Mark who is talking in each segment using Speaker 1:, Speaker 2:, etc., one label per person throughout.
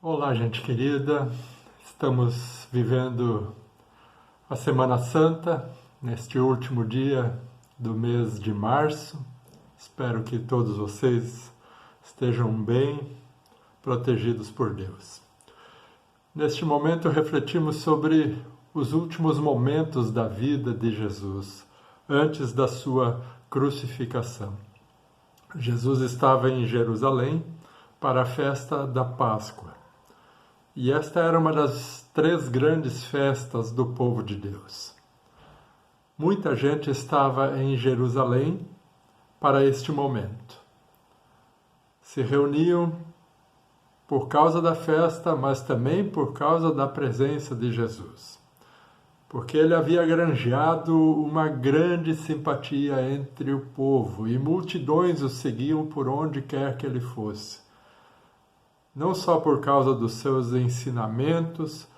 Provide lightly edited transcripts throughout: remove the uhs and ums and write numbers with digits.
Speaker 1: Olá, gente querida. Estamos vivendo a Semana Santa neste último dia do mês de março. Espero que todos vocês estejam bem, protegidos por Deus. Neste momento refletimos sobre os últimos momentos da vida de Jesus, antes da sua crucificação. Jesus estava em Jerusalém para a festa da Páscoa. E esta era uma das 3 grandes festas do povo de Deus. Muita gente estava em Jerusalém para este momento. Se reuniam por causa da festa, mas também por causa da presença de Jesus. Porque ele havia granjeado uma grande simpatia entre o povo e multidões o seguiam por onde quer que ele fosse. Não só por causa dos seus ensinamentos,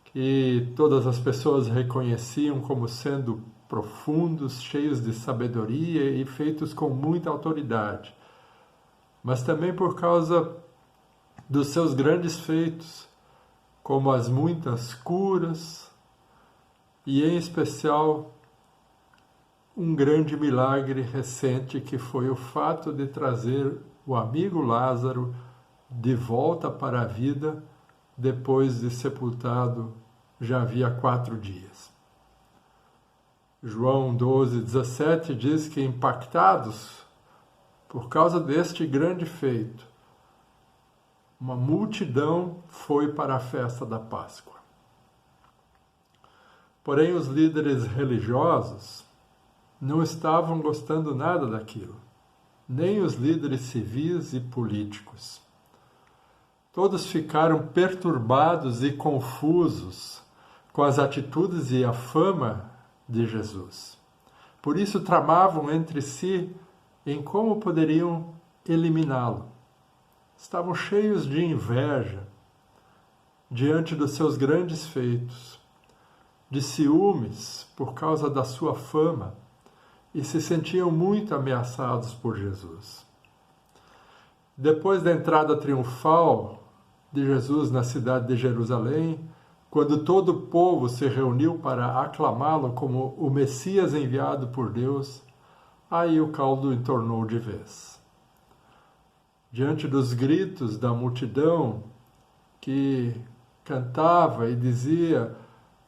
Speaker 1: que todas as pessoas reconheciam como sendo profundos, cheios de sabedoria e feitos com muita autoridade, mas também por causa dos seus grandes feitos, como as muitas curas e, em especial, um grande milagre recente que foi o fato de trazer o amigo Lázaro de volta para a vida, depois de sepultado já havia 4 dias. João 12:17 diz que, impactados por causa deste grande feito, uma multidão foi para a festa da Páscoa. Porém, os líderes religiosos não estavam gostando nada daquilo, nem os líderes civis e políticos. Todos ficaram perturbados e confusos com as atitudes e a fama de Jesus. Por isso tramavam entre si em como poderiam eliminá-lo. Estavam cheios de inveja diante dos seus grandes feitos, de ciúmes por causa da sua fama, e se sentiam muito ameaçados por Jesus. Depois da entrada triunfal de Jesus na cidade de Jerusalém, quando todo o povo se reuniu para aclamá-lo como o Messias enviado por Deus, aí o caldo entornou de vez. Diante dos gritos da multidão que cantava e dizia: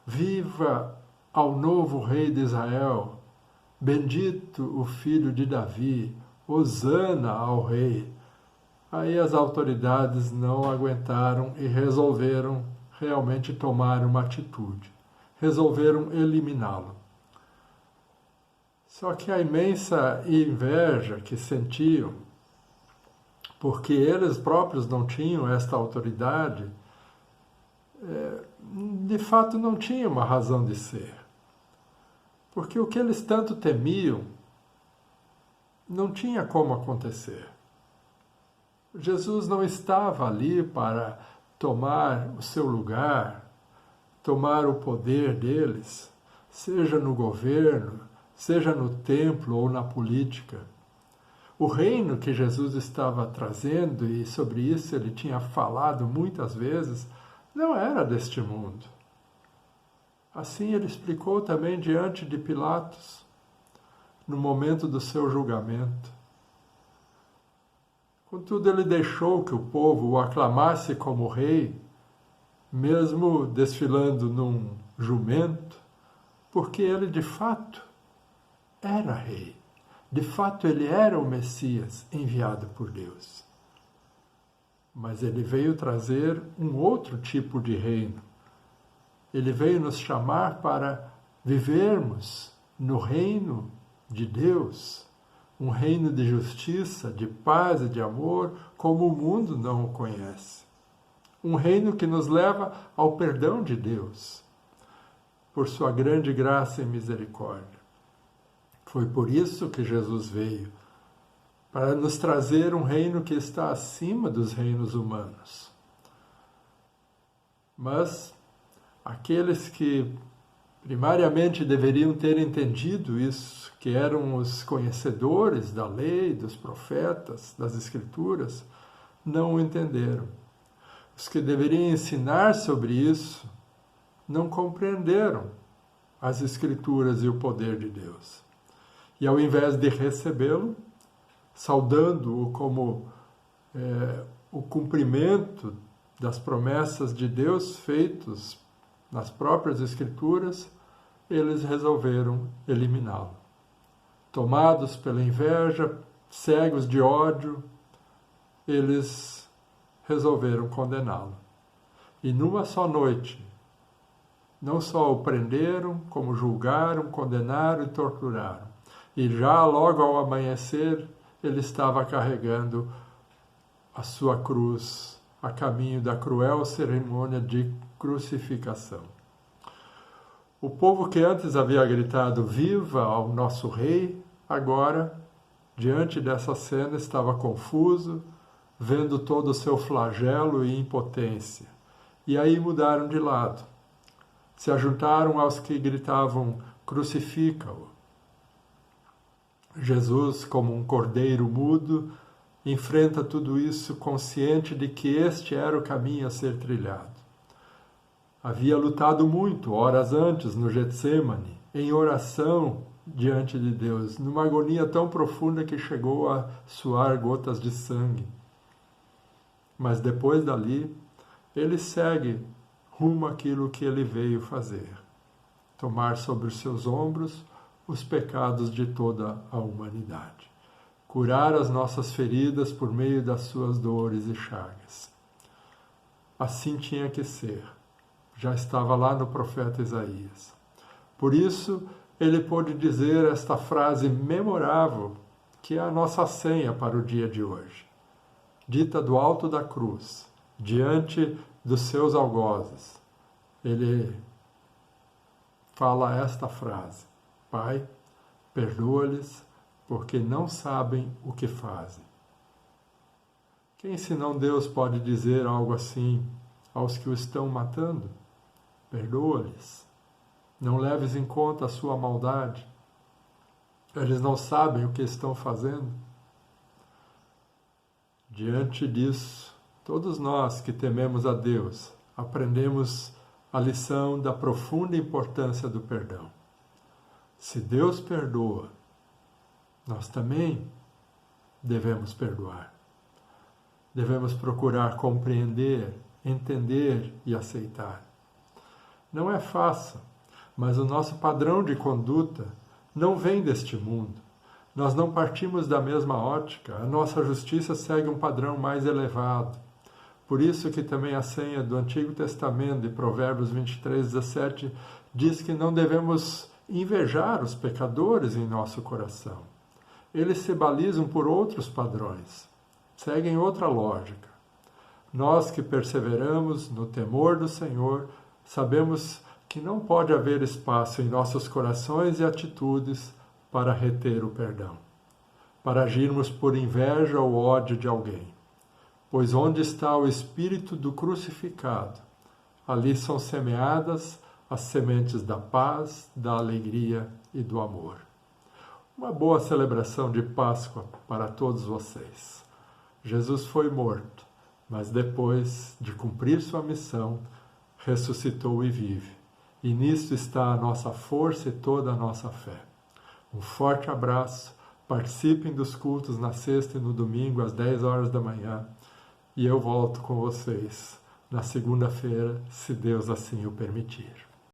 Speaker 1: "Viva ao novo rei de Israel! Bendito o filho de Davi! Hosana ao rei!" Aí as autoridades não aguentaram e resolveram realmente tomar uma atitude. Resolveram eliminá-lo. Só que a imensa inveja que sentiam, porque eles próprios não tinham esta autoridade, de fato não tinha uma razão de ser. Porque o que eles tanto temiam não tinha como acontecer. Jesus não estava ali para tomar o seu lugar, tomar o poder deles, seja no governo, seja no templo ou na política. O reino que Jesus estava trazendo, e sobre isso ele tinha falado muitas vezes, não era deste mundo. Assim ele explicou também diante de Pilatos, no momento do seu julgamento. Contudo, ele deixou que o povo o aclamasse como rei, mesmo desfilando num jumento, porque ele de fato era rei. De fato, ele era o Messias enviado por Deus. Mas ele veio trazer um outro tipo de reino. Ele veio nos chamar para vivermos no reino de Deus, um reino de justiça, de paz e de amor, como o mundo não o conhece. Um reino que nos leva ao perdão de Deus, por sua grande graça e misericórdia. Foi por isso que Jesus veio, para nos trazer um reino que está acima dos reinos humanos. Mas aqueles que primariamente deveriam ter entendido isso, que eram os conhecedores da lei, dos profetas, das Escrituras, não o entenderam. os que deveriam ensinar sobre isso, não compreenderam as Escrituras e o poder de Deus. E ao invés de recebê-lo, saudando-o como o cumprimento das promessas de Deus feitas nas próprias Escrituras, eles resolveram eliminá-lo. Tomados pela inveja, cegos de ódio, eles resolveram condená-lo. E numa só noite, não só o prenderam, como julgaram, condenaram e torturaram. E já logo ao amanhecer, ele estava carregando a sua cruz a caminho da cruel cerimônia de crucificação. O povo que antes havia gritado "Viva ao nosso rei", agora, diante dessa cena, estava confuso, vendo todo o seu flagelo e impotência. E aí mudaram de lado. Se ajuntaram aos que gritavam "Crucifica-o". Jesus, como um cordeiro mudo, enfrenta tudo isso consciente de que este era o caminho a ser trilhado. Havia lutado muito, horas antes, no Getsêmani, em oração diante de Deus, numa agonia tão profunda que chegou a suar gotas de sangue. Mas depois dali, ele segue rumo àquilo que ele veio fazer: tomar sobre os seus ombros os pecados de toda a humanidade, curar as nossas feridas por meio das suas dores e chagas. Assim tinha que ser. Já estava lá no profeta Isaías. Por isso, ele pôde dizer esta frase memorável, que é a nossa senha para o dia de hoje, dita do alto da cruz, diante dos seus algozes. Ele fala esta frase: Pai, perdoa-lhes, porque não sabem o que fazem. Quem senão Deus pode dizer algo assim aos que o estão matando? Perdoa-lhes. Não leves em conta a sua maldade. Eles não sabem o que estão fazendo. Diante disso, todos nós que tememos a Deus, aprendemos a lição da profunda importância do perdão. Se Deus perdoa, nós também devemos perdoar. Devemos procurar compreender, entender e aceitar. Não é fácil, mas o nosso padrão de conduta não vem deste mundo. Nós não partimos da mesma ótica, a nossa justiça segue um padrão mais elevado. Por isso que também a senha do Antigo Testamento, de Provérbios 23:17, diz que não devemos invejar os pecadores em nosso coração. Eles se balizam por outros padrões, seguem outra lógica. Nós que perseveramos no temor do Senhor, sabemos que não pode haver espaço em nossos corações e atitudes para reter o perdão, para agirmos por inveja ou ódio de alguém. Pois onde está o Espírito do crucificado, ali são semeadas as sementes da paz, da alegria e do amor. Uma boa celebração de Páscoa para todos vocês. Jesus foi morto, mas depois de cumprir sua missão, ressuscitou e vive. E nisto está a nossa força e toda a nossa fé. Um forte abraço, participem dos cultos na sexta e no domingo às 10 horas da manhã, e eu volto com vocês na segunda-feira, se Deus assim o permitir.